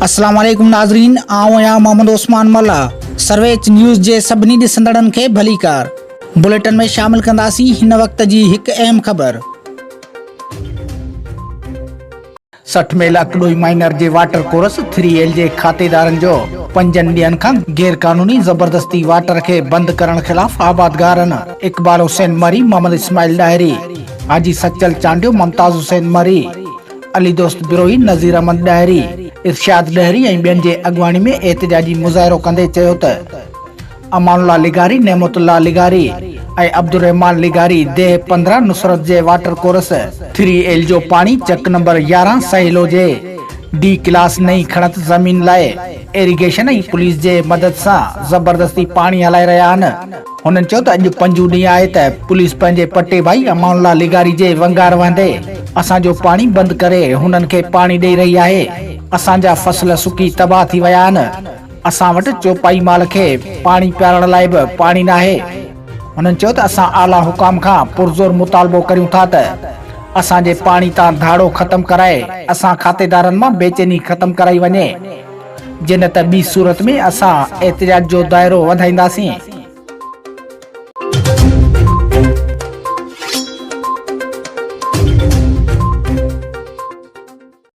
अस्सलाम वालेकुम नाज़रीन, आऊं आहियां मोहम्मद उस्मान मल्ला। सर्वेच न्यूज़ जे सभिनी ॾिसंदड़नि खे भलीकार। बुलेटिन में शामिल कंदासीं हिन वक्त जी हिकु अहम ख़बर। 60 में लकड़ोई माइनर जे वाटर कोर्स 3L जे खातेदारनि जो 5 ॾींहनि खां गैर कानूनी ज़बरदस्ती वाटर खे बंद करण ख़िलाफ़ आबादगारनि इकबाल हुसैन मरी, मोहम्मद इस्माइल डायरी, हाजी सचल चांडियो, मुमताज़ हुसैन मरी, अली दोस्त बिरोही, नज़ीर अहमद डायरी, इरशाद डहरी ऐं ॿियनि जे अॻवानी में एहतिजाजी मुज़ाहिरो कंदे चयो त अमानुल्लाह लिगारी, नेमतुल्लाह लिगारी ऐं अब्दुल रहमान लिगारी देह 15 नुसरत जे वाटर कोर्स 3L जो पानी चक नंबर 11 सहेलो जे D क्लास नई खणत ज़मीन लाइ इरिगेशन ऐं पुलिस जे मदद सां ज़बरदस्ती पानी हलाए रहिया आहिनि। हुननि चयो त अॼु 5 ॾींहं आहे त पुलिस पंहिंजे पटे भाई अमानुल्लाह लिगारी जे वंगार वहंदे असांजो पानी बंदि करे हुननि खे पानी ॾेई रही आहे। असांजा फसल सुकी तबाह थी विया आहिनि। असां वटि चौपाई माल खे पानी पियारण लाइ बि पानी न आहे। हुननि चयो त असां आला हुकाम खां पुरज़ोर मुतालबो करियूं था त असांजे पानी तां धाड़ो ख़त्म कराए असां खातेदारनि मां बेचैनी ख़त्म कराई वञे, जिन त ॿी सूरत में असां एहतिजाज जो दाइरो वधाईंदासीं।